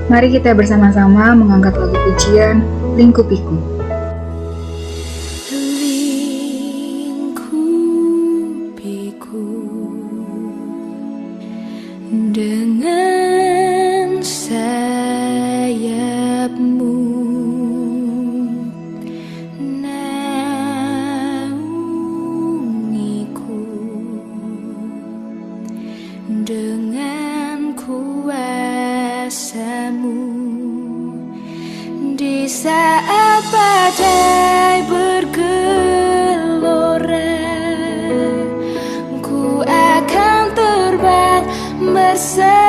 Mari kita bersama-sama mengangkat lagu pujian Lingkupiku. Lingkupiku dengan sayapmu, naungiku dengan kuasamu. Di saat badai bergelora, ku akan terbang bersamamu.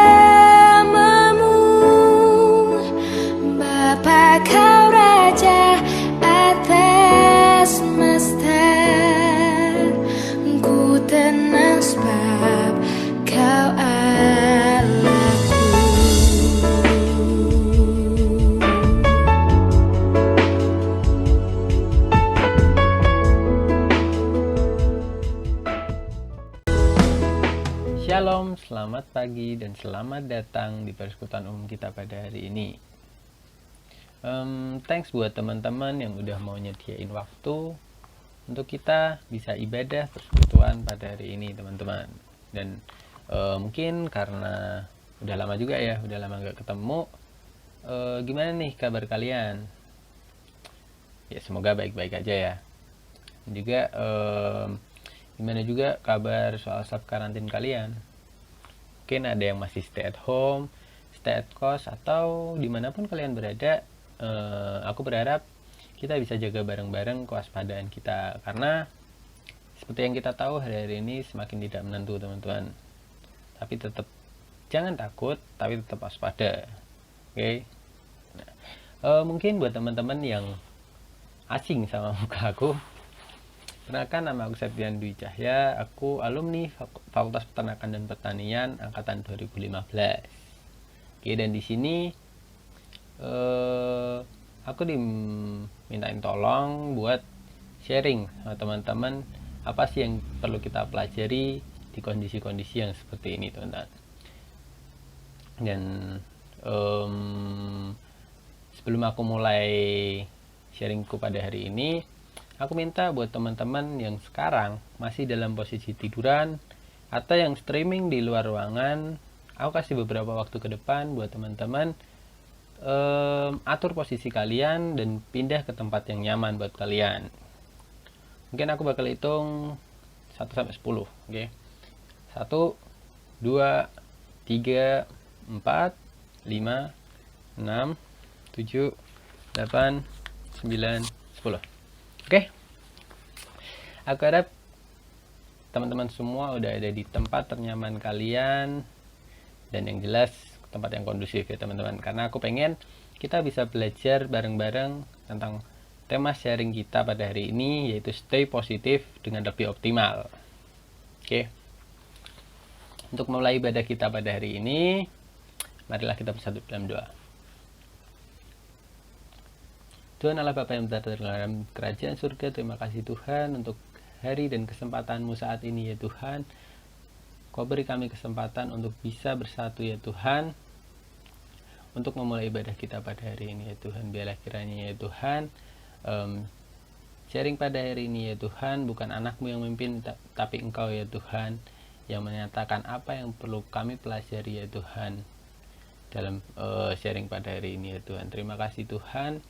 Bapa kau raja atas semesta, ku tenang sebab kau Allahku. Shalom, selamat pagi dan selamat datang di persekutuan umum kita pada hari ini. Thanks buat teman-teman yang udah mau nyediain waktu untuk kita bisa ibadah persekutuan pada hari ini, teman-teman. Dan mungkin karena udah lama juga ya, udah lama gak ketemu. Gimana nih kabar kalian? Ya semoga baik-baik aja ya. Dan juga gimana juga kabar soal self karantin kalian? Mungkin ada yang masih stay at home, stay at cost, atau dimanapun kalian berada. Aku berharap kita bisa jaga bareng-bareng kewaspadaan kita, karena seperti yang kita tahu hari-hari ini semakin tidak menentu, teman-teman. Tapi tetap jangan takut, tapi tetap waspada. Oke? Nah, mungkin buat teman-teman yang asing sama muka aku, perkenalkan, nama aku Septian Dwi Cahya. Aku alumni Fakultas Peternakan dan Pertanian angkatan 2015. Oke, dan di sini aku dimintain tolong buat sharing sama teman-teman apa sih yang perlu kita pelajari di kondisi-kondisi yang seperti ini, teman-teman. Dan sebelum aku mulai sharingku pada hari ini, aku minta buat teman-teman yang sekarang masih dalam posisi tiduran atau yang streaming di luar ruangan, aku kasih beberapa waktu ke depan buat teman-teman atur posisi kalian dan pindah ke tempat yang nyaman buat kalian. Mungkin aku bakal hitung 1-10, oke? 1, 2, 3, 4, 5, 6, 7, 8, 9, 10. Oke? Aku harap teman-teman semua udah ada di tempat ternyaman kalian, dan yang jelas tempat yang kondusif ya, teman-teman. Karena aku pengen kita bisa belajar bareng-bareng tentang tema sharing kita pada hari ini, yaitu stay positif dengan lebih optimal. Oke. Untuk mulai ibadah kita pada hari ini, marilah kita bersatu dalam doa. Tuhan Allah Bapa yang berada dalam kerajaan surga, terima kasih Tuhan untuk hari dan kesempatan-Mu saat ini ya Tuhan. Kau beri kami kesempatan untuk bisa bersatu ya Tuhan, untuk memulai ibadah kita pada hari ini ya Tuhan. Biarlah kiranya ya Tuhan, sharing pada hari ini ya Tuhan, bukan anak-Mu yang memimpin, tapi Engkau ya Tuhan, yang menyatakan apa yang perlu kami pelajari ya Tuhan dalam sharing pada hari ini ya Tuhan. Terima kasih Tuhan.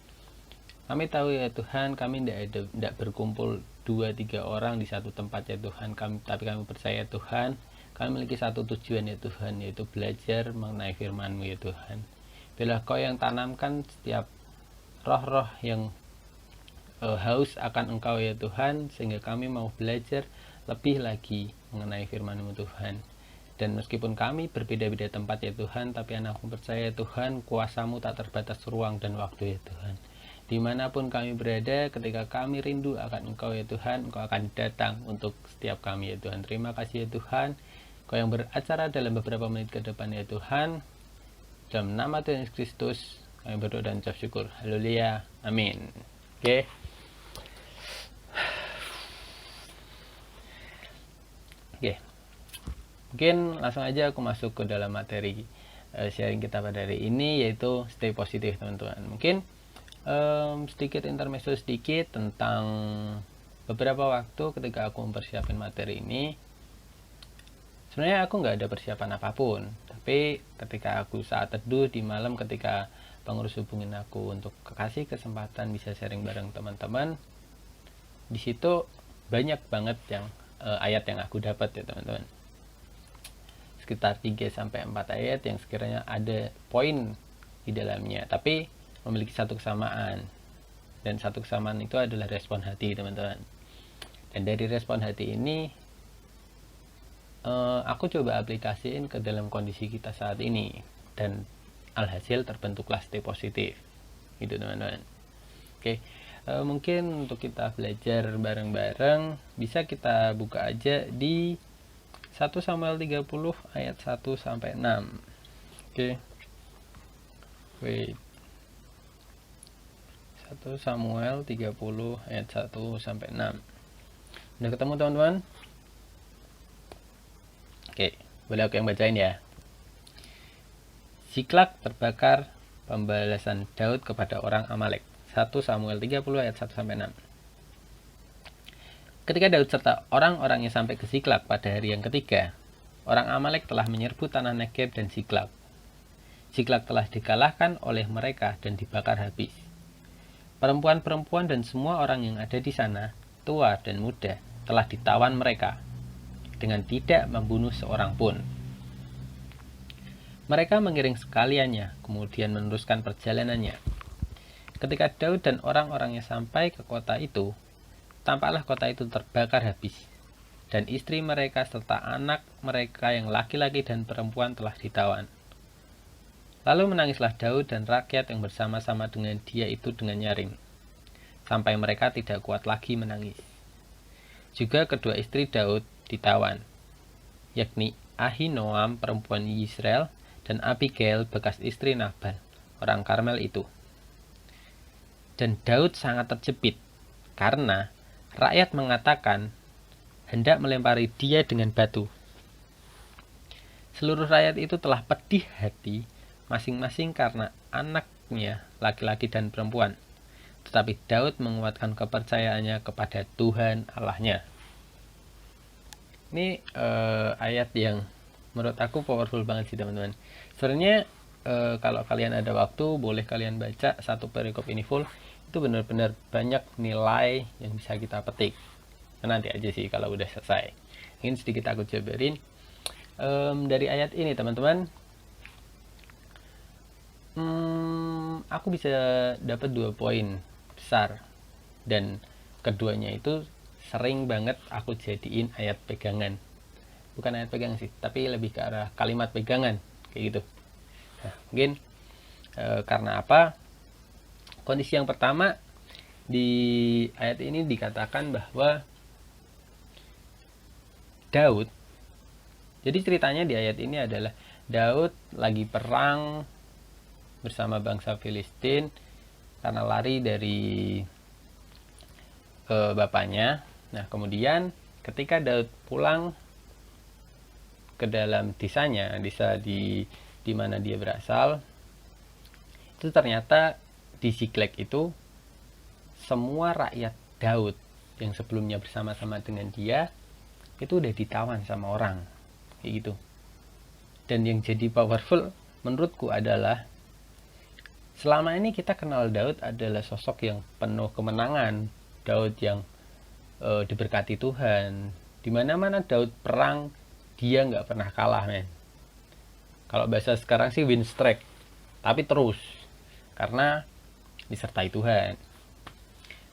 Kami tahu ya Tuhan, kami tidak berkumpul 2-3 orang di satu tempat ya Tuhan, tapi kami percaya Tuhan, kami memiliki satu tujuan ya Tuhan, yaitu belajar mengenai firman-Mu ya Tuhan. Biarlah Kau yang tanamkan setiap roh-roh yang haus akan Engkau ya Tuhan, sehingga kami mau belajar lebih lagi mengenai firman-Mu Tuhan. Dan meskipun kami berbeda-beda tempat ya Tuhan, tapi anakku percaya Tuhan, kuasa-Mu tak terbatas ruang dan waktu ya Tuhan. Dimanapun kami berada, ketika kami rindu akan Engkau ya Tuhan, Engkau akan datang untuk setiap kami ya Tuhan. Terima kasih ya Tuhan, Kau yang beracara dalam beberapa menit ke depan ya Tuhan. Dalam nama Tuhan Yesus Kristus kami berdoa dan ucap syukur. Haleluya, amin. Oke. Mungkin langsung aja aku masuk ke dalam materi sharing kita pada hari ini, yaitu stay positif teman-teman. Mungkin sedikit intermezzo sedikit tentang beberapa waktu ketika aku mempersiapkan materi ini. Sebenarnya aku nggak ada persiapan apapun, tapi ketika aku saat teduh di malam, ketika pengurus hubungin aku untuk kasih kesempatan bisa sharing bareng teman-teman, di situ banyak banget yang ayat yang aku dapat ya teman-teman. Sekitar 3-4 ayat yang sekiranya ada poin di dalamnya, tapi memiliki satu kesamaan, dan satu kesamaan itu adalah respon hati teman-teman. Dan dari respon hati ini aku coba aplikasiin ke dalam kondisi kita saat ini, dan alhasil terbentuklah stay positif gitu teman-teman. Oke, mungkin untuk kita belajar bareng-bareng bisa kita buka aja di 1 Samuel 30 ayat 1-6. Oke. Wait. 1 Samuel 30 ayat 1-6. Udah ketemu teman-teman? Oke, boleh aku yang bacain ya. Siklak terbakar, pembalasan Daud kepada orang Amalek. 1 Samuel 30 ayat 1-6. Ketika Daud serta orang-orangnya sampai ke Siklak pada hari yang ketiga, orang Amalek telah menyerbu tanah Negeb dan Siklak. Siklak telah dikalahkan oleh mereka dan dibakar habis. Perempuan-perempuan dan semua orang yang ada di sana, tua dan muda, telah ditawan mereka, dengan tidak membunuh seorang pun. Mereka mengiring sekaliannya, kemudian meneruskan perjalanannya. Ketika Daud dan orang-orangnya sampai ke kota itu, tampaklah kota itu terbakar habis, dan istri mereka serta anak mereka yang laki-laki dan perempuan telah ditawan. Lalu menangislah Daud dan rakyat yang bersama-sama dengan dia itu dengan nyaring, sampai mereka tidak kuat lagi menangis. Juga kedua istri Daud ditawan, yakni Ahinoam perempuan Yisrael dan Abigail bekas istri Nabal, orang Karmel itu. Dan Daud sangat terjepit, karena rakyat mengatakan hendak melempari dia dengan batu. Seluruh rakyat itu telah pedih hati, masing-masing karena anaknya laki-laki dan perempuan. Tetapi Daud menguatkan kepercayaannya kepada Tuhan Allahnya. Ini ayat yang menurut aku powerful banget sih teman-teman. Sebenarnya kalau kalian ada waktu, boleh kalian baca satu perikop ini full. Itu benar-benar banyak nilai yang bisa kita petik. Nanti aja sih kalau udah selesai. Ini sedikit aku jabarin dari ayat ini teman-teman. Aku bisa dapat 2 poin besar, dan keduanya itu sering banget aku jadiin ayat pegangan. Bukan ayat pegangan sih, tapi lebih ke arah kalimat pegangan kayak gitu. Nah, mungkin karena apa? Kondisi yang pertama di ayat ini dikatakan bahwa Daud, jadi ceritanya di ayat ini adalah Daud lagi perang bersama bangsa Filistin karena lari dari bapaknya. Nah, kemudian ketika Daud pulang ke dalam desanya, desa di mana dia berasal, itu ternyata di Siklek itu semua rakyat Daud yang sebelumnya bersama-sama dengan dia itu udah ditawan sama orang kayak gitu. Dan yang jadi powerful menurutku adalah selama ini kita kenal Daud adalah sosok yang penuh kemenangan, Daud yang diberkati Tuhan. Dimana-mana Daud perang, dia nggak pernah kalah, men. Kalau bahasa sekarang sih win streak, tapi terus karena disertai Tuhan.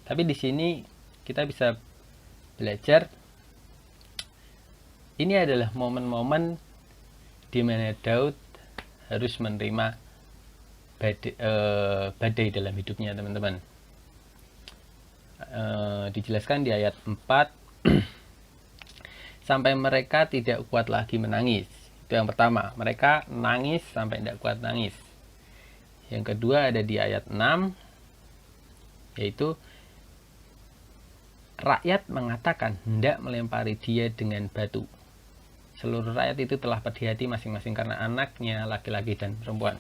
Tapi di sini kita bisa belajar, ini adalah momen-momen di mana Daud harus menerima badai dalam hidupnya teman-teman. Dijelaskan di ayat 4 sampai mereka tidak kuat lagi menangis. Itu yang pertama, mereka nangis sampai tidak kuat nangis. Yang kedua ada di ayat 6, yaitu rakyat mengatakan hendak melempari dia dengan batu. seluruh rakyat itu telah pedih hati masing-masing karena anaknya laki-laki dan perempuan.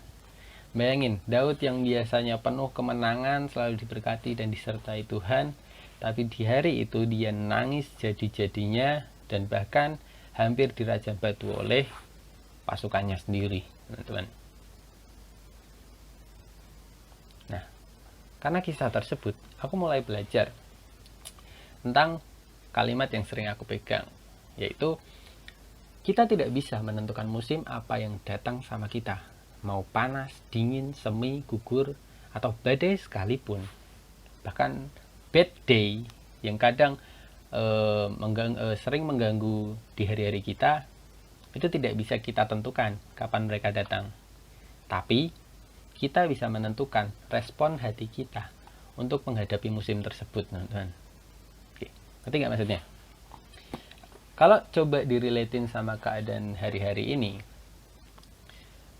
Bayangin, Daud yang biasanya penuh kemenangan, selalu diberkati dan disertai Tuhan, tapi di hari itu dia nangis jadi-jadinya dan bahkan hampir dirajam batu oleh pasukannya sendiri, teman-teman. Nah, karena kisah tersebut, aku mulai belajar tentang kalimat yang sering aku pegang, yaitu kita tidak bisa menentukan musim apa yang datang sama kita. Mau panas, dingin, semi, gugur, atau badai sekalipun. Bahkan bad day yang kadang sering mengganggu di hari-hari kita, itu tidak bisa kita tentukan kapan mereka datang. Tapi kita bisa menentukan respon hati kita untuk menghadapi musim tersebut, teman-teman. Oke, ngerti nggak maksudnya? Kalau coba direlatin sama keadaan hari-hari ini,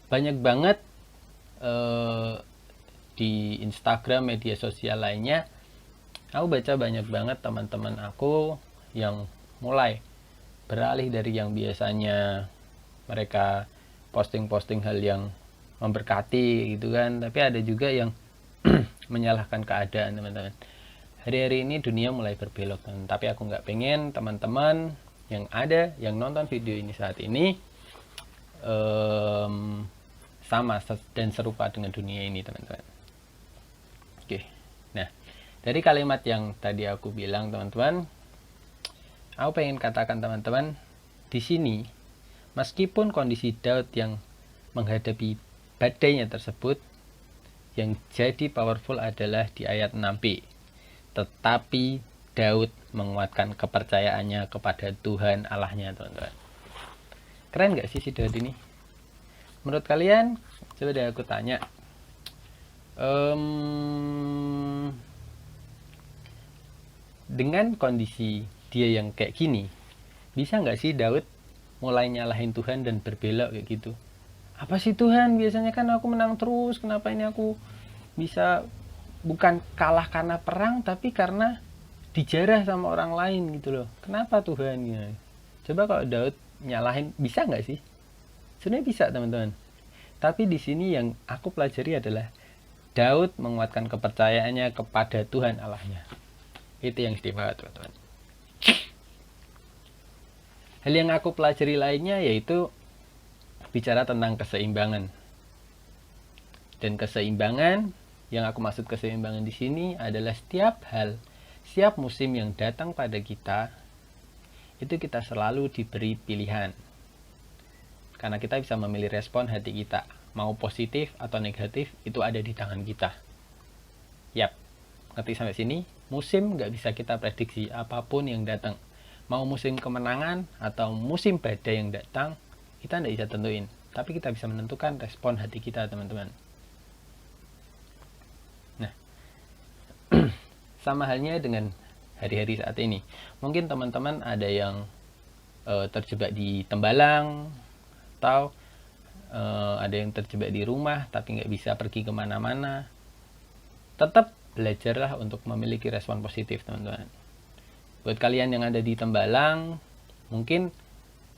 banyak banget di Instagram, media sosial lainnya, aku baca banyak banget teman-teman aku yang mulai beralih dari yang biasanya mereka posting-posting hal yang memberkati gitu kan, tapi ada juga yang menyalahkan keadaan, teman-teman. Hari-hari ini dunia mulai berbelok, tapi aku nggak pengen teman-teman yang ada, yang nonton video ini saat ini sama dan serupa dengan dunia ini, teman-teman. Oke, nah dari kalimat yang tadi aku bilang, teman-teman, aku pengen katakan teman-teman, di sini meskipun kondisi Daud yang menghadapi badainya tersebut, yang jadi powerful adalah di ayat 6b, tetapi Daud menguatkan kepercayaannya kepada Tuhan Allahnya, teman-teman. Keren gak sih si Daud ini? Menurut kalian, coba deh aku tanya, dengan kondisi dia yang kayak gini, bisa nggak sih Daud mulai nyalahin Tuhan dan berbelok kayak gitu? Apa sih Tuhan, biasanya kan aku menang terus, kenapa ini aku bisa bukan kalah karena perang, tapi karena dijarah sama orang lain gitu loh. Kenapa Tuhan? Ya. Coba kalau Daud nyalahin, bisa nggak sih? Sebenarnya bisa, teman-teman. Tapi di sini yang aku pelajari adalah Daud menguatkan kepercayaannya kepada Tuhan Allahnya. Itu yang istimewa, teman-teman. Hal yang aku pelajari lainnya yaitu bicara tentang keseimbangan. Dan keseimbangan, yang aku maksud keseimbangan di sini adalah setiap hal, setiap musim yang datang pada kita, itu kita selalu diberi pilihan. Karena kita bisa memilih respon hati kita. Mau positif atau negatif, itu ada di tangan kita. Yap, ngerti sampai sini? Musim nggak bisa kita prediksi apapun yang datang. Mau musim kemenangan atau musim badai yang datang, kita nggak bisa tentuin. Tapi kita bisa menentukan respon hati kita, teman-teman. Nah, sama halnya dengan hari-hari saat ini. Mungkin teman-teman ada yang terjebak di tembalang, atau ada yang terjebak di rumah tapi nggak bisa pergi kemana-mana. Tetap belajarlah untuk memiliki respon positif, teman-teman. Buat kalian yang ada di tembalang, mungkin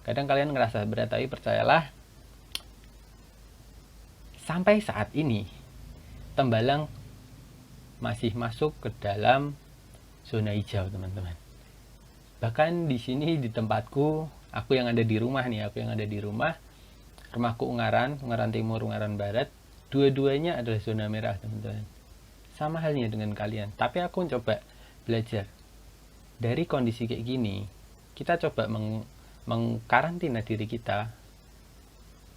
kadang kalian ngerasa berat, tapi percayalah, sampai saat ini tembalang masih masuk ke dalam zona hijau, teman-teman. Bahkan di sini di tempatku, aku yang ada di rumah, rumahku Ungaran Timur, Ungaran Barat, dua-duanya adalah zona merah, teman-teman. Sama halnya dengan kalian. Tapi aku coba belajar dari kondisi kayak gini, kita coba mengkarantina diri kita.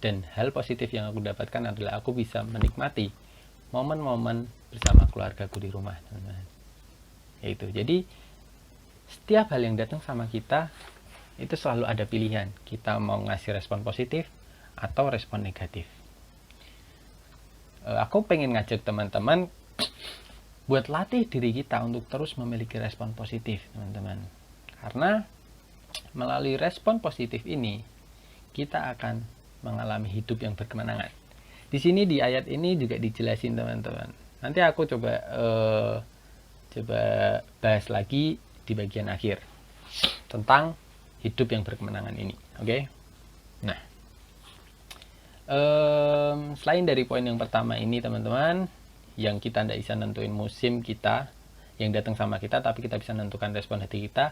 Dan hal positif yang aku dapatkan adalah aku bisa menikmati momen-momen bersama keluargaku di rumah, teman-teman. Yaitu, jadi setiap hal yang datang sama kita itu selalu ada pilihan. Kita mau ngasih respon positif atau respon negatif. Aku pengen ngajak teman-teman buat latih diri kita untuk terus memiliki respon positif, teman-teman. Karena melalui respon positif ini, kita akan mengalami hidup yang berkemenangan. Di sini di ayat ini juga dijelasin, teman-teman. Nanti aku coba bahas lagi di bagian akhir tentang hidup yang berkemenangan ini. Oke? Selain dari poin yang pertama ini teman-teman, yang kita tidak bisa nentuin musim kita yang datang sama kita, tapi kita bisa menentukan respon hati kita.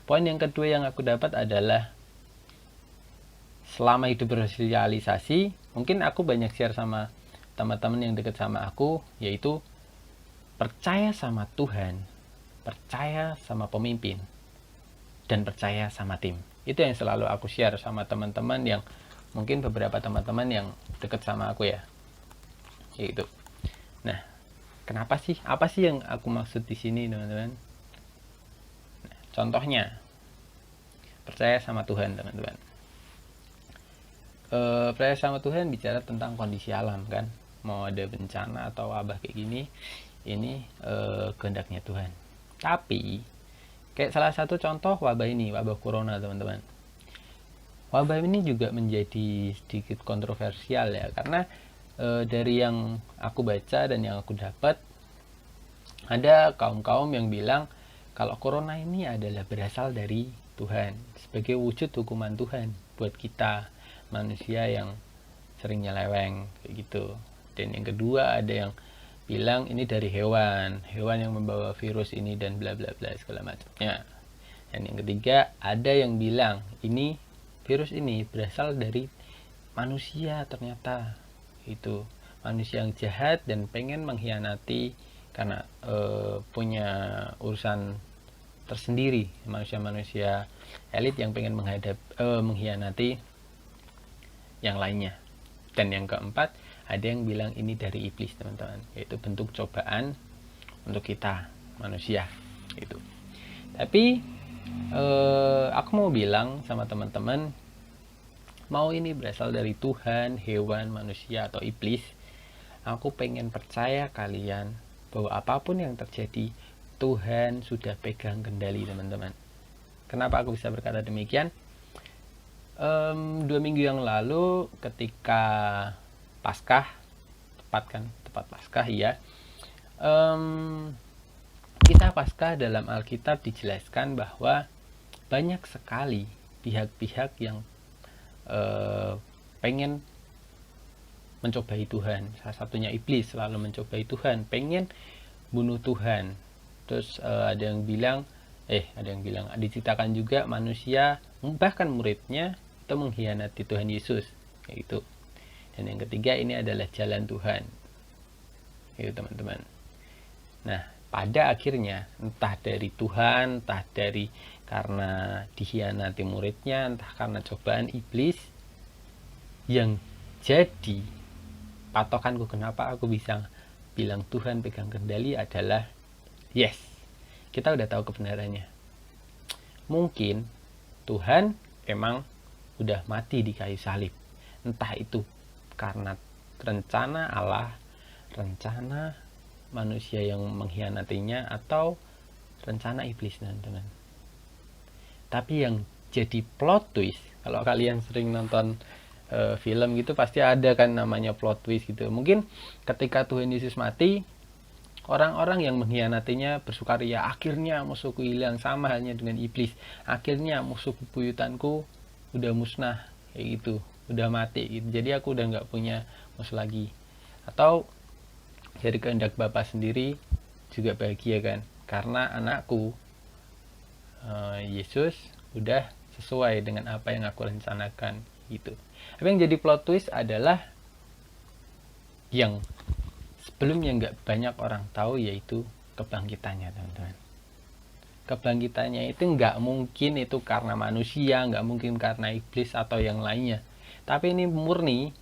Poin yang kedua yang aku dapat adalah selama hidup bersosialisasi, mungkin aku banyak share sama teman-teman yang dekat sama aku, yaitu percaya sama Tuhan, percaya sama pemimpin, dan percaya sama tim. Itu yang selalu aku share sama teman-teman yang mungkin beberapa teman-teman yang dekat sama aku ya. Yaitu. Nah, kenapa sih? Apa sih yang aku maksud di sini, teman-teman? Nah, contohnya, percaya sama Tuhan, teman-teman. Percaya sama Tuhan bicara tentang kondisi alam kan. Mau ada bencana atau wabah kayak gini, ini kehendaknya Tuhan. Tapi kayak salah satu contoh wabah ini, wabah corona, teman-teman. Wabah ini juga menjadi sedikit kontroversial ya, karena dari yang aku baca dan yang aku dapat, ada kaum-kaum yang bilang kalau corona ini adalah berasal dari Tuhan, sebagai wujud hukuman Tuhan buat kita manusia yang sering nyeleweng kayak gitu. Dan yang kedua ada yang bilang ini dari hewan yang membawa virus ini dan bla bla bla segala macamnya. Dan yang ketiga ada yang bilang ini virus ini berasal dari manusia, ternyata itu manusia yang jahat dan pengen mengkhianati karena punya urusan tersendiri, manusia-manusia elit yang pengen mengkhianati yang lainnya. Dan yang keempat ada yang bilang ini dari iblis, teman-teman, yaitu bentuk cobaan untuk kita manusia itu. Tapi aku mau bilang sama teman-teman, mau ini berasal dari Tuhan, hewan, manusia, atau iblis, aku pengen percaya kalian bahwa apapun yang terjadi, Tuhan sudah pegang kendali, teman-teman. Kenapa aku bisa berkata demikian? 2 minggu yang lalu ketika Paskah, tepat Paskah ya, kita Paskah dalam Alkitab dijelaskan bahwa banyak sekali pihak-pihak yang pengen mencobai Tuhan. Salah satunya iblis selalu mencobai Tuhan, pengen bunuh Tuhan. Terus ada yang bilang diceritakan juga manusia, bahkan muridnya, itu mengkhianati Tuhan Yesus, yaitu. Dan yang ketiga ini adalah jalan Tuhan, itu teman-teman. Nah, pada akhirnya entah dari Tuhan, entah dari karena dikhianati muridnya, entah karena cobaan iblis, yang jadi patokanku kenapa aku bisa bilang Tuhan pegang kendali adalah yes, kita udah tahu kebenarannya. Mungkin Tuhan emang udah mati di kayu salib, entah itu karena rencana Allah, rencana manusia yang mengkhianatinya, atau rencana iblis, teman-teman. Tapi yang jadi plot twist, kalau kalian sering nonton film gitu pasti ada kan namanya plot twist gitu. Mungkin ketika Tuhan Yesus mati, orang-orang yang mengkhianatinya bersukaria, akhirnya musuhku hilang, sama halnya dengan iblis. Akhirnya musuh bebuyutanku udah musnah, kayak gitu, udah mati gitu. Jadi aku udah nggak punya musuh lagi. Atau dari kehendak Bapa sendiri juga bahagia kan, karena anakku Yesus udah sesuai dengan apa yang aku rencanakan gitu. Tapi yang jadi plot twist adalah yang sebelumnya nggak banyak orang tahu, yaitu kebangkitannya, teman-teman. Kebangkitannya itu nggak mungkin itu karena manusia, nggak mungkin karena iblis atau yang lainnya. Tapi ini murni,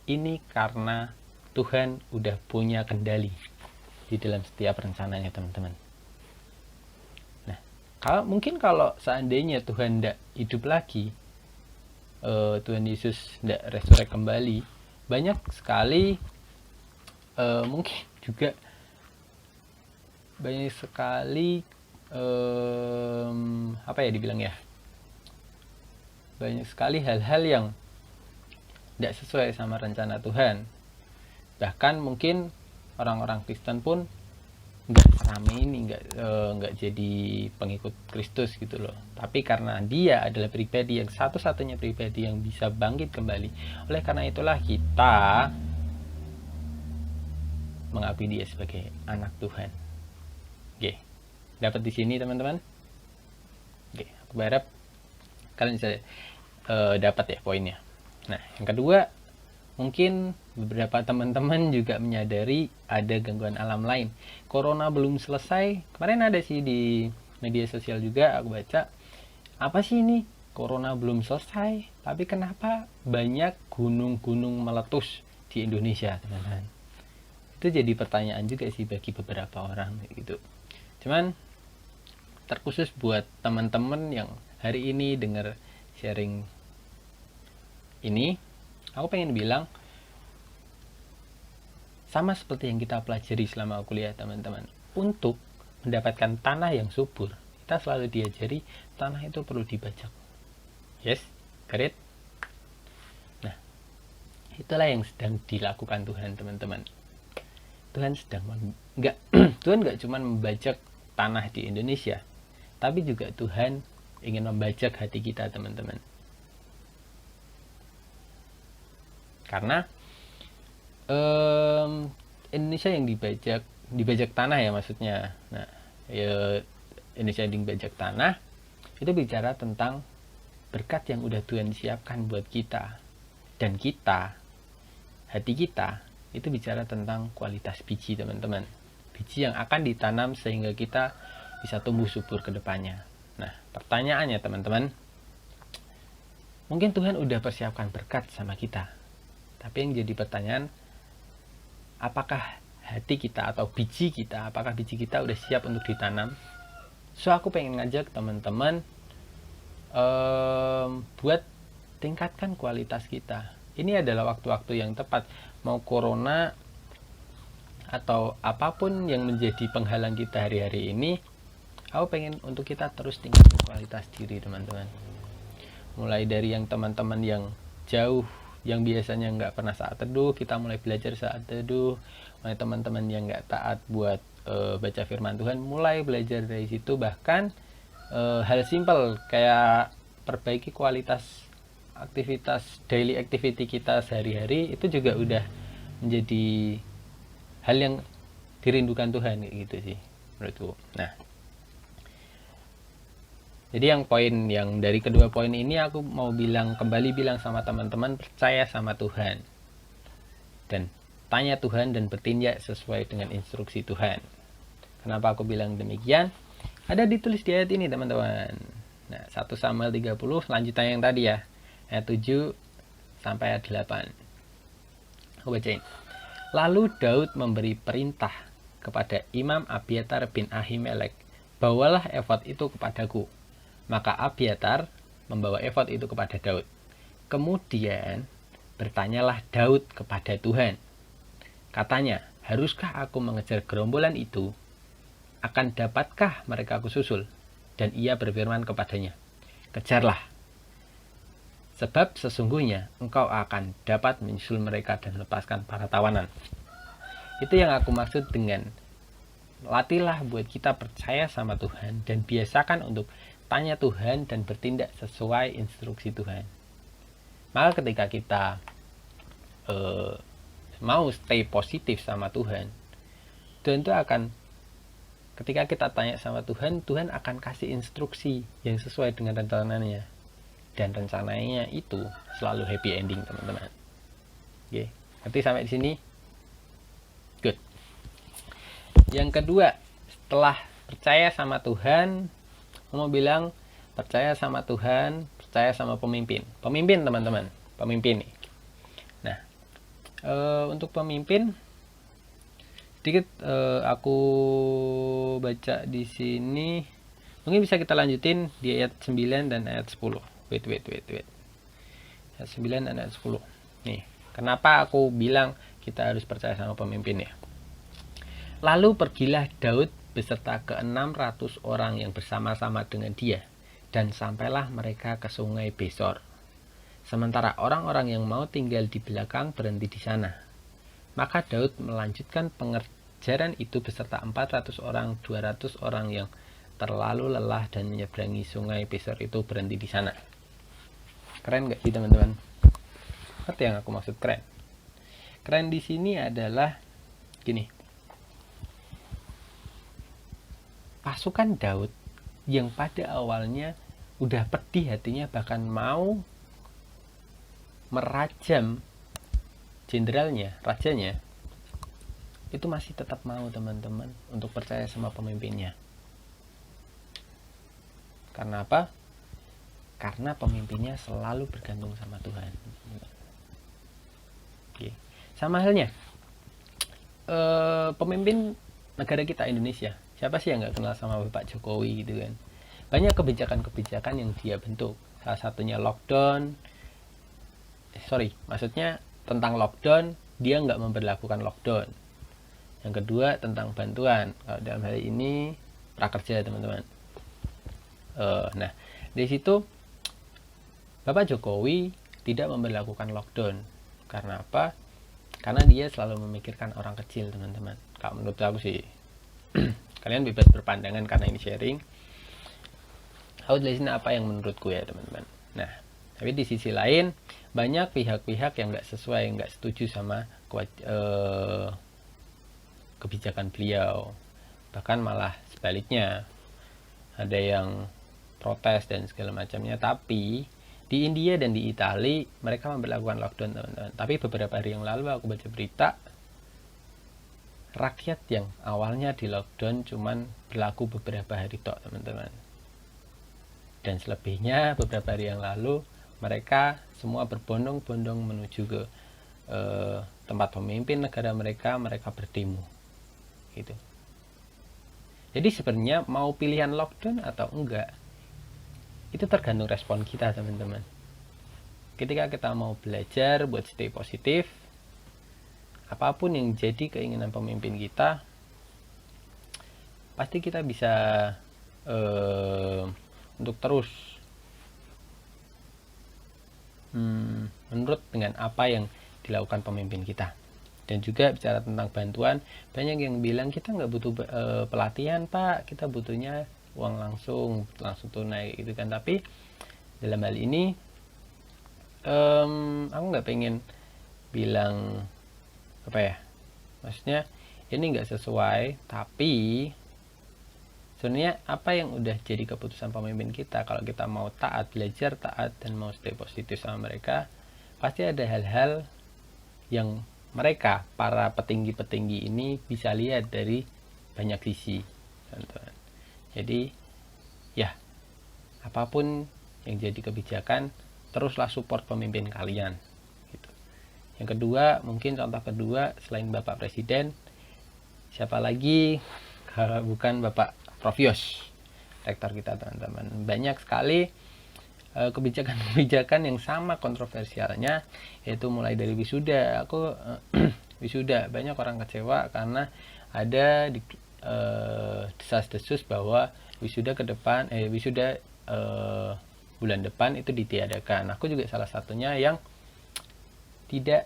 ini karena Tuhan udah punya kendali di dalam setiap rencananya, teman-teman. Nah, kalau seandainya Tuhan tidak hidup lagi, Tuhan Yesus tidak resurrect kembali, banyak sekali mungkin juga banyak sekali banyak sekali hal-hal yang tidak sesuai sama rencana Tuhan. Bahkan mungkin orang-orang Kristen pun nggak rame ini, nggak jadi pengikut Kristus gitu loh. Tapi karena dia adalah pribadi yang satu-satunya pribadi yang bisa bangkit kembali, oleh karena itulah kita mengakui dia sebagai anak Tuhan. Oke, dapat di sini teman-teman. Oke, aku berharap kalian bisa dapat ya poinnya. Nah, yang kedua, mungkin beberapa teman-teman juga menyadari ada gangguan alam lain. Corona belum selesai. Kemarin ada sih di media sosial juga aku baca, apa sih ini? Corona belum selesai, tapi kenapa banyak gunung-gunung meletus di Indonesia, teman-teman? Itu jadi pertanyaan juga sih bagi beberapa orang gitu. Cuman terkhusus buat teman-teman yang hari ini dengar sharing ini, aku pengen bilang sama seperti yang kita pelajari selama kuliah teman-teman. Untuk mendapatkan tanah yang subur, kita selalu diajari tanah itu perlu dibajak. Yes, great. Nah, itulah yang sedang dilakukan Tuhan teman-teman. Tuhan nggak cuma membajak tanah di Indonesia, tapi juga Tuhan ingin membajak hati kita teman-teman. Karena Indonesia yang dibajak tanah ya maksudnya. Nah, Indonesia yang dibajak tanah itu bicara tentang berkat yang udah Tuhan siapkan buat kita. Dan kita, hati kita itu bicara tentang kualitas biji teman-teman. Biji yang akan ditanam sehingga kita bisa tumbuh subur ke depannya. Nah, pertanyaannya teman-teman, mungkin Tuhan udah persiapkan berkat sama kita. Tapi yang jadi pertanyaan, apakah hati kita atau biji kita, apakah biji kita udah siap untuk ditanam? So, aku pengen ngajak teman-teman buat tingkatkan kualitas kita. Ini adalah waktu-waktu yang tepat. Mau corona atau apapun yang menjadi penghalang kita hari-hari ini, aku pengen untuk kita terus tingkatkan kualitas diri teman-teman. Mulai dari yang teman-teman yang jauh, yang biasanya nggak pernah saat teduh, kita mulai belajar saat teduh. Mulai teman-teman yang nggak taat buat baca firman Tuhan, mulai belajar dari situ. Bahkan hal simple kayak perbaiki kualitas aktivitas daily activity kita sehari-hari itu juga udah menjadi hal yang dirindukan Tuhan gitu sih menurutku. Nah, jadi yang dari kedua poin ini aku mau bilang sama teman-teman, percaya sama Tuhan dan tanya Tuhan dan bertindak sesuai dengan instruksi Tuhan. Kenapa aku bilang demikian? Ada ditulis di ayat ini teman-teman. Nah, 1 Samuel 30 lanjutan yang tadi ya, ayat 7 sampai ayat 8. Aku bacain. Lalu Daud memberi perintah kepada Imam Abiatar bin Ahimelek, bawalah efod itu kepadaku. Maka Abiatar membawa efod itu kepada Daud. Kemudian bertanyalah Daud kepada Tuhan. Katanya, haruskah aku mengejar gerombolan itu? Akan dapatkah mereka aku susul? Dan ia berfirman kepadanya, kejarlah. Sebab sesungguhnya engkau akan dapat menyusul mereka dan melepaskan para tawanan. Itu yang aku maksud dengan latihlah buat kita percaya sama Tuhan dan biasakan untuk tanya Tuhan dan bertindak sesuai instruksi Tuhan. Maka ketika kita mau stay positif sama Tuhan itu akan, ketika kita tanya sama Tuhan, Tuhan akan kasih instruksi yang sesuai dengan rencananya. Dan rencananya itu selalu happy ending teman-teman. Oke, nanti sampai di sini. Good. Yang kedua, setelah percaya sama Tuhan, mau bilang percaya sama Tuhan, percaya sama pemimpin. Pemimpin teman-teman, pemimpin nih. Nah, untuk pemimpin sedikit aku baca di sini. Mungkin bisa kita lanjutin di ayat 9 dan ayat 10. Wait. Ayat 9 dan ayat 10. Nih, kenapa aku bilang kita harus percaya sama pemimpin ya? Lalu pergilah Daud beserta ke-600 orang yang bersama-sama dengan dia, dan sampailah mereka ke sungai Besor. Sementara orang-orang yang mau tinggal di belakang berhenti di sana. Maka Daud melanjutkan jajaran itu beserta 400 orang, 200 orang yang terlalu lelah dan menyeberangi sungai Besor itu berhenti di sana. Keren nggak sih teman-teman? Ngerti yang aku maksud keren? Keren di sini adalah gini. Pasukan Daud yang pada awalnya udah pedih hatinya, bahkan mau merajam jenderalnya, rajanya, itu masih tetap mau teman-teman untuk percaya sama pemimpinnya. Karena apa? Karena pemimpinnya selalu bergantung sama Tuhan. Oke. Sama halnya pemimpin negara kita Indonesia, siapa sih yang nggak kenal sama Bapak Jokowi gitu kan? Banyak kebijakan-kebijakan yang dia bentuk. Salah satunya lockdown. Maksudnya tentang lockdown, dia nggak memberlakukan lockdown. Yang kedua tentang bantuan. Kalau dalam hal ini prakerja teman-teman. Nah, di situ Bapak Jokowi tidak memberlakukan lockdown. Karena apa? Karena dia selalu memikirkan orang kecil teman-teman. Kalau menurut aku sih, kalian bebas berpandangan karena ini sharing. Aku jelasin apa yang menurutku ya teman-teman. Nah, tapi di sisi lain banyak pihak-pihak yang nggak sesuai, nggak setuju sama kebijakan beliau. Bahkan malah sebaliknya, ada yang protes dan segala macamnya. Tapi di India dan di Italia mereka memberlakukan lockdown teman-teman. Tapi beberapa hari yang lalu aku baca berita, rakyat yang awalnya di lockdown cuman berlaku beberapa hari tok teman-teman. Dan selebihnya beberapa hari yang lalu mereka semua berbondong-bondong menuju ke tempat pemimpin negara mereka berdemo gitu. Jadi sebenarnya mau pilihan lockdown atau enggak, itu tergantung respon kita teman-teman. Ketika kita mau belajar buat stay positif, apapun yang jadi keinginan pemimpin kita, pasti kita bisa untuk terus menurut dengan apa yang dilakukan pemimpin kita. Dan juga bicara tentang bantuan, banyak yang bilang kita nggak butuh pelatihan Pak, kita butuhnya uang langsung tunai gitu kan. Tapi dalam hal ini aku nggak pengen bilang apa ya, maksudnya ini nggak sesuai, tapi sebenarnya apa yang udah jadi keputusan pemimpin kita, kalau kita mau taat, belajar taat, dan mau stay positif sama mereka, pasti ada hal-hal yang mereka, para petinggi-petinggi ini bisa lihat dari banyak sisi teman-teman. Jadi ya, apapun yang jadi kebijakan, teruslah support pemimpin kalian gitu. Yang kedua, mungkin contoh kedua selain Bapak Presiden, siapa lagi kalau bukan Bapak Prof Yos, rektor kita teman-teman. Banyak sekali kebijakan-kebijakan yang sama kontroversialnya, yaitu mulai dari wisuda. Aku wisuda, banyak orang kecewa karena ada di desas-desus bahwa wisuda bulan depan itu ditiadakan. Aku juga salah satunya yang tidak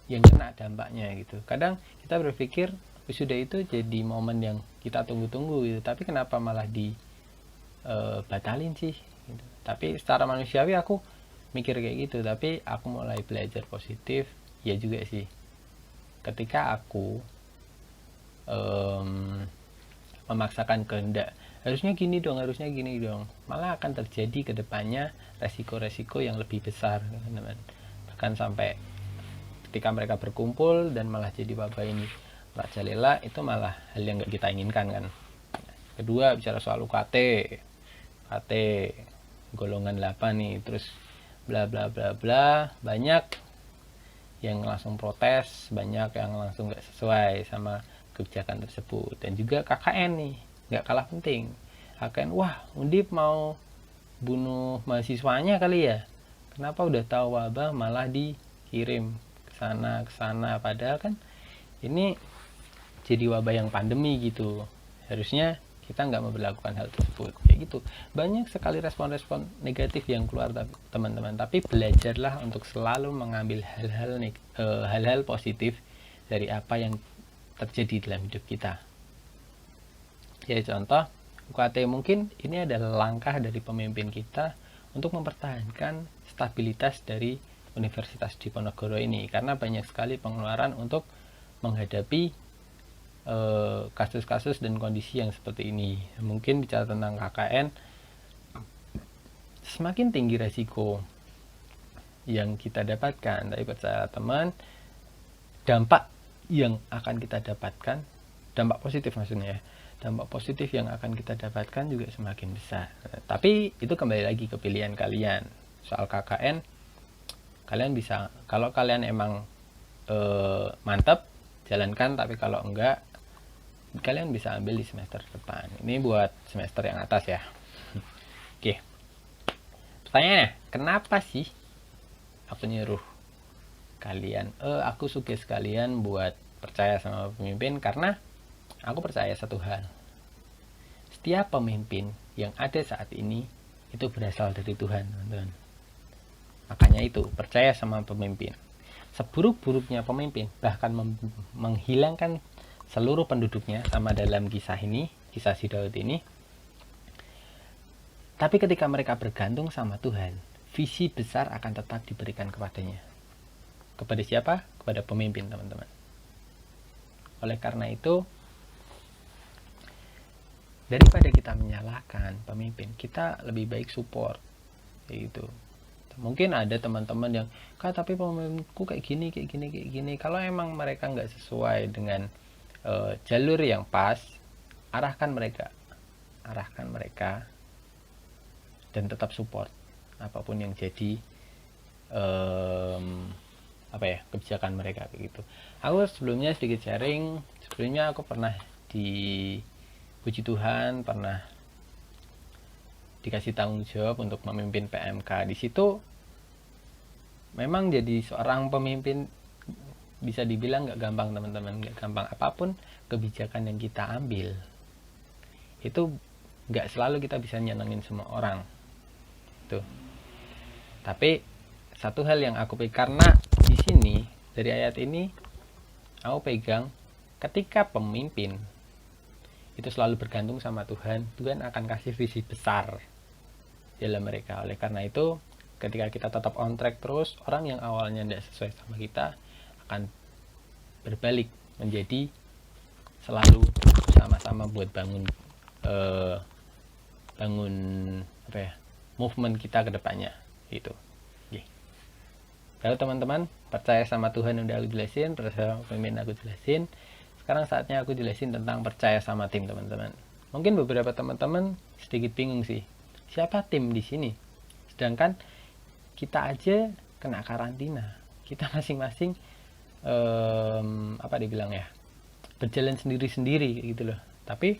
yang kena dampaknya gitu. Kadang kita berpikir wisuda itu jadi momen yang kita tunggu-tunggu gitu, tapi kenapa malah batalin sih gitu. Tapi secara manusiawi aku mikir kayak gitu, tapi aku mulai belajar positif ya juga sih. Ketika aku memaksakan kehendak, harusnya gini dong, malah akan terjadi kedepannya resiko-resiko yang lebih besar teman-teman. Bahkan sampai ketika mereka berkumpul dan malah jadi wabah ini merajalela, itu malah hal yang gak kita inginkan kan. Kedua, bicara soal UKT golongan 8 nih, terus bla bla bla bla, banyak yang langsung protes, banyak yang langsung gak sesuai sama kebijakan tersebut. Dan juga KKN nih, gak kalah penting. KKN, wah Undip mau bunuh mahasiswanya kali ya, kenapa udah tahu wabah malah dikirim ke sana, padahal kan ini jadi wabah yang pandemi gitu. Harusnya kita nggak memperlakukan hal tersebut kayak gitu. Banyak sekali respon-respon negatif yang keluar teman-teman, tapi belajarlah untuk selalu mengambil hal-hal positif dari apa yang terjadi dalam hidup kita. Ya contoh, UKT mungkin ini adalah langkah dari pemimpin kita untuk mempertahankan stabilitas dari Universitas Diponegoro ini, karena banyak sekali pengeluaran untuk menghadapi kasus-kasus dan kondisi yang seperti ini. Mungkin bicara tentang KKN, semakin tinggi resiko yang kita dapatkan, tapi percaya teman, dampak yang akan kita dapatkan, dampak positif maksudnya ya, dampak positif yang akan kita dapatkan juga semakin besar. Tapi itu kembali lagi ke pilihan kalian. Soal KKN, kalian bisa, kalau kalian emang mantap, jalankan, tapi kalau enggak, kalian bisa ambil di semester depan. Ini buat semester yang atas ya. Oke. Pertanyaannya, kenapa sih aku nyuruh kalian, aku suggest kalian buat percaya sama pemimpin? Karena aku percaya satu hal. Setiap pemimpin yang ada saat ini itu berasal dari Tuhan, teman-teman. Makanya itu, percaya sama pemimpin. Seburuk-buruknya pemimpin, bahkan menghilangkan seluruh penduduknya, sama dalam kisah ini, kisah si Daud ini. Tapi ketika mereka bergantung sama Tuhan, visi besar akan tetap diberikan kepadanya. Kepada siapa? Kepada pemimpin, teman-teman. Oleh karena itu, daripada kita menyalahkan pemimpin, kita lebih baik support. Gitu. Mungkin ada teman-teman yang, Kak, tapi pemimpinku kayak gini, kayak gini, kayak gini. Kalau emang mereka nggak sesuai dengan jalur yang pas, arahkan mereka, dan tetap support apapun yang jadi kebijakan mereka begitu. Aku sebelumnya sedikit sharing. Sebelumnya aku pernah dipuji Tuhan, pernah dikasih tanggung jawab untuk memimpin PMK. Di situ memang jadi seorang pemimpin bisa dibilang nggak gampang, teman-teman. Nggak gampang. Apapun kebijakan yang kita ambil, itu nggak selalu kita bisa nyenengin semua orang. Tuh. Tapi satu hal yang aku pegang, karena di sini dari ayat ini aku pegang, ketika pemimpin itu selalu bergantung sama Tuhan, Tuhan akan kasih visi besar dalam mereka. Oleh karena itu, ketika kita tetap on track terus, orang yang awalnya tidak sesuai sama kita akan berbalik menjadi selalu sama-sama buat bangun movement kita ke depannya gitu. Lalu teman-teman, percaya sama Tuhan udah aku jelasin, percaya sama pemimpin aku jelasin. Sekarang saatnya aku jelasin tentang percaya sama tim, teman-teman. Mungkin beberapa teman-teman sedikit bingung sih, siapa tim di sini? Sedangkan kita aja kena karantina, kita masing-masing berjalan sendiri-sendiri gitu loh. Tapi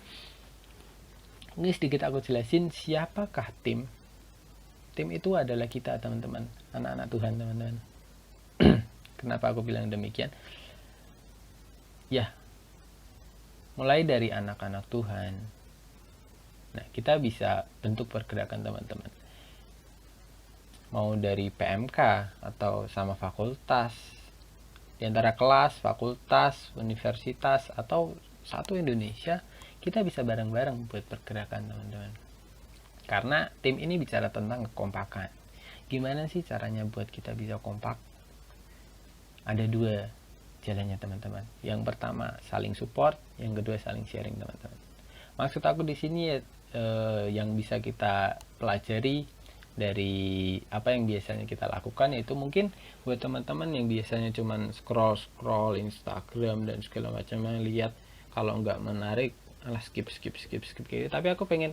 ini sedikit aku jelasin siapakah tim. Tim itu adalah kita, teman-teman, anak-anak Tuhan, teman-teman. Kenapa aku bilang demikian? Ya, mulai dari anak-anak Tuhan. Nah, kita bisa bentuk pergerakan, teman-teman. Mau dari PMK atau sama fakultas, di antara kelas, fakultas, universitas, atau satu Indonesia, kita bisa bareng-bareng buat pergerakan, teman-teman. Karena tim ini bicara tentang kekompakan. Gimana sih caranya buat kita bisa kompak? Ada dua jalannya, teman-teman. Yang pertama saling support, yang kedua saling sharing, teman-teman. Maksud aku di sini yang bisa kita pelajari dari apa yang biasanya kita lakukan, yaitu mungkin buat teman-teman yang biasanya cuman scroll Instagram dan segala macamnya, lihat kalau nggak menarik, alah skip gitu. Tapi aku pengen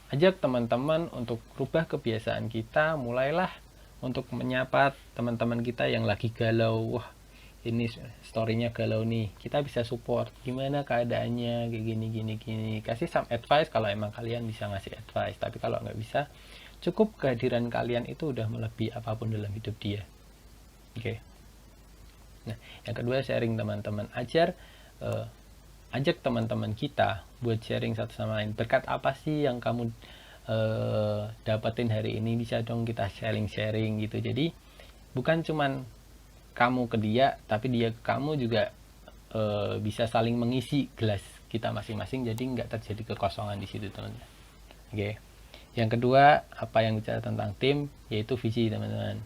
ajak teman-teman untuk rubah kebiasaan kita. Mulailah untuk menyapa teman-teman kita yang lagi galau. Wah, ini storynya galau nih, kita bisa support, gimana keadaannya, kayak gini, kasih some advice kalau emang kalian bisa ngasih advice. Tapi kalau nggak bisa, cukup kehadiran kalian itu udah melebihi apapun dalam hidup dia. Oke. Nah, yang kedua sharing, teman-teman. Ajak teman-teman kita buat sharing satu sama lain. Berkat apa sih yang kamu dapetin hari ini? Bisa dong kita sharing gitu. Jadi bukan cuman kamu ke dia, tapi dia ke kamu juga bisa saling mengisi gelas kita masing-masing, jadi nggak terjadi kekosongan di situ teman-teman. Oke. Yang kedua, apa yang bicara tentang tim, yaitu visi teman-teman.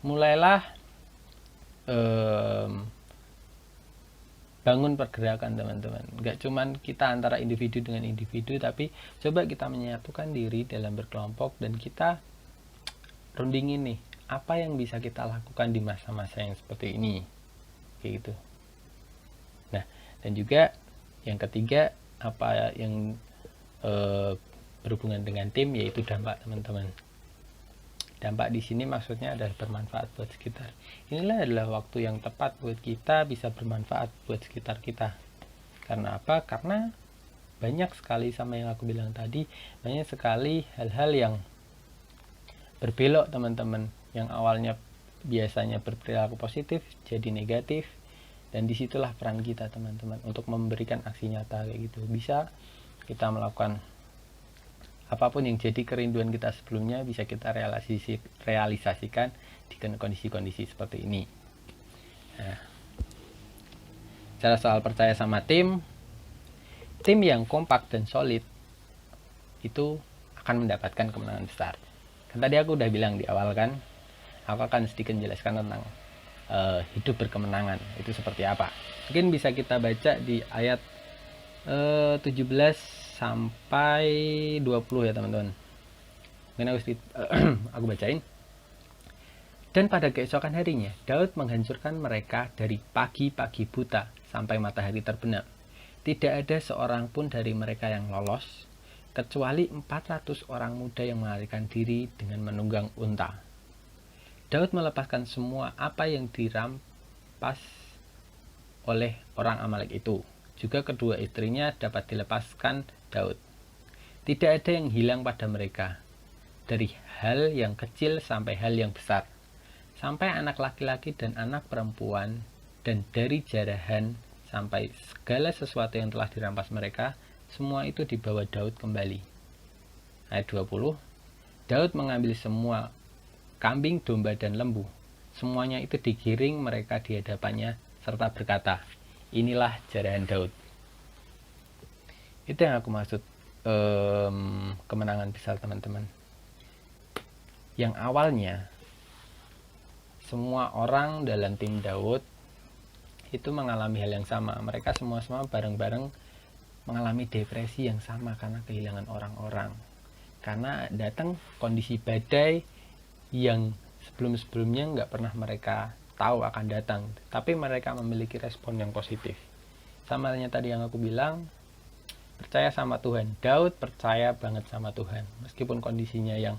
Mulailah bangun pergerakan teman-teman. Nggak cuman kita antara individu dengan individu, tapi coba kita menyatukan diri dalam berkelompok dan kita rundingin nih, apa yang bisa kita lakukan di masa-masa yang seperti ini, kayak gitu. Nah, dan juga yang ketiga, apa yang berhubungan dengan tim, yaitu dampak teman-teman. Dampak di sini maksudnya adalah bermanfaat buat sekitar. Inilah adalah waktu yang tepat buat kita bisa bermanfaat buat sekitar kita. Karena apa? Karena banyak sekali, sama yang aku bilang tadi, banyak sekali hal-hal yang berbelok teman-teman, yang awalnya biasanya berperilaku positif jadi negatif, dan disitulah peran kita teman-teman untuk memberikan aksi nyata kayak gitu. Bisa kita melakukan apapun yang jadi kerinduan kita sebelumnya, bisa kita realisasikan di kondisi-kondisi seperti ini. Nah, cara soal percaya sama tim yang kompak dan solid itu akan mendapatkan kemenangan besar. Kan tadi aku udah bilang di awal kan, aku akan sedikit menjelaskan tentang hidup berkemenangan itu seperti apa. Mungkin bisa kita baca di ayat 17 sampai 20 ya teman-teman. Mungkin aku bacain. Dan pada keesokan harinya, Daud menghancurkan mereka dari pagi-pagi buta sampai matahari terbenam. Tidak ada seorang pun dari mereka yang lolos, kecuali 400 orang muda yang melarikan diri dengan menunggang unta. Daud melepaskan semua apa yang dirampas oleh orang Amalek itu. Juga kedua istrinya dapat dilepaskan Daud. Tidak ada yang hilang pada mereka, dari hal yang kecil sampai hal yang besar, sampai anak laki-laki dan anak perempuan, dan dari jarahan sampai segala sesuatu yang telah dirampas mereka, semua itu dibawa Daud kembali. Ayat 20, Daud mengambil semua kambing, domba, dan lembu. Semuanya itu digiring mereka di hadapannya, serta berkata, inilah jarahan Daud. Itu yang aku maksud kemenangan besar teman-teman. Yang awalnya semua orang dalam tim Daud itu mengalami hal yang sama. Mereka semua bareng-bareng mengalami depresi yang sama karena kehilangan orang-orang. Karena datang kondisi badai yang sebelum-sebelumnya nggak pernah mereka tahu akan datang, tapi mereka memiliki respon yang positif. Sama halnya tadi yang aku bilang, percaya sama Tuhan. Daud percaya banget sama Tuhan. Meskipun kondisinya yang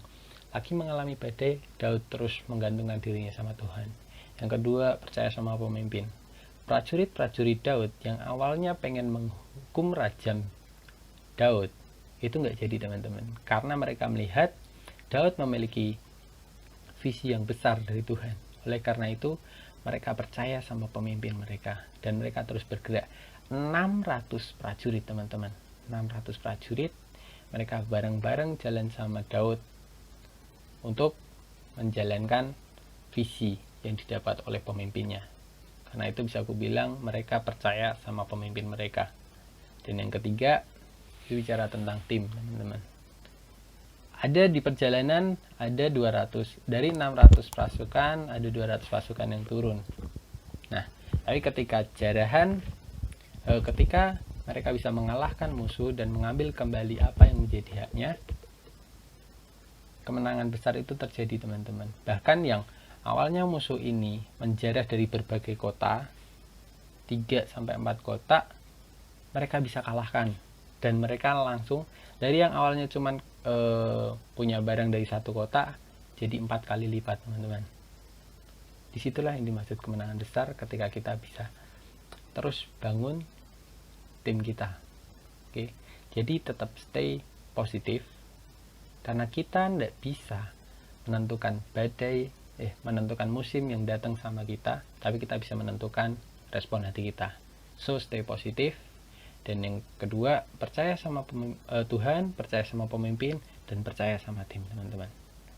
lagi mengalami badai, Daud terus menggantungkan dirinya sama Tuhan. Yang kedua, percaya sama pemimpin. Prajurit-prajurit Daud yang awalnya pengen menghukum rajam Daud, itu nggak jadi teman-teman. Karena mereka melihat Daud memiliki visi yang besar dari Tuhan. Oleh karena itu, mereka percaya sama pemimpin mereka. Dan mereka terus bergerak. 600 prajurit teman-teman. 600 prajurit, mereka bareng-bareng jalan sama Daud untuk menjalankan visi yang didapat oleh pemimpinnya. Karena itu bisa aku bilang mereka percaya sama pemimpin mereka. Dan yang ketiga, bicara tentang tim teman-teman. Ada di perjalanan ada 200, dari 600 pasukan ada 200 pasukan yang turun. Nah, tapi ketika mereka bisa mengalahkan musuh dan mengambil kembali apa yang menjadi haknya, kemenangan besar itu terjadi teman-teman. Bahkan yang awalnya musuh ini menjarah dari berbagai kota, 3-4 kota, mereka bisa kalahkan. Dan mereka langsung, dari yang awalnya cuman punya barang dari satu kota, jadi 4 kali lipat teman-teman. Disitulah yang dimaksud kemenangan besar, ketika kita bisa terus bangun tim kita. Oke. Jadi tetap stay positif, karena kita tidak bisa menentukan menentukan musim yang datang sama kita, tapi kita bisa menentukan respon hati kita. So stay positif. Dan yang kedua, percaya sama Tuhan, percaya sama pemimpin, dan percaya sama tim teman-teman.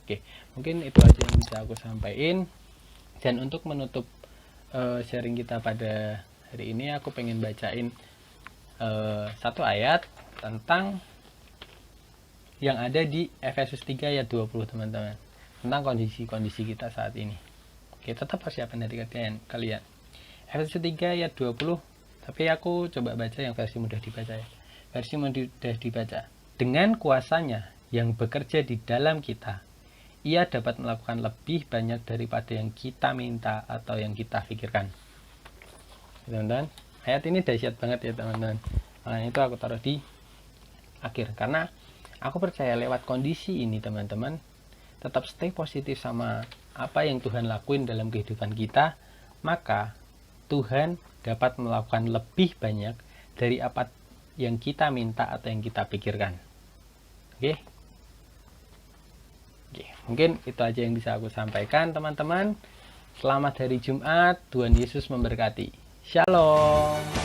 Oke, mungkin itu aja yang bisa aku sampaikan. Dan untuk menutup sharing kita pada Hari ini aku pengen bacain satu ayat tentang yang ada di Efesus 3 ayat 20 teman-teman, tentang kondisi-kondisi kita saat ini. Oke, tetap persiapan dari kalian. Efesus 3 ayat 20, tapi aku coba baca yang versi mudah dibaca ya. Versi mudah dibaca. Dengan kuasanya yang bekerja di dalam kita, ia dapat melakukan lebih banyak daripada yang kita minta atau yang kita pikirkan. Teman-teman, ayat ini dahsyat banget ya teman-teman. Nah, itu aku taruh di akhir karena aku percaya lewat kondisi ini teman-teman tetap stay positif sama apa yang Tuhan lakuin dalam kehidupan kita, maka Tuhan dapat melakukan lebih banyak dari apa yang kita minta atau yang kita pikirkan. Oke, mungkin itu aja yang bisa aku sampaikan teman-teman. Selamat hari Jumat, Tuhan Yesus memberkati. Shalom.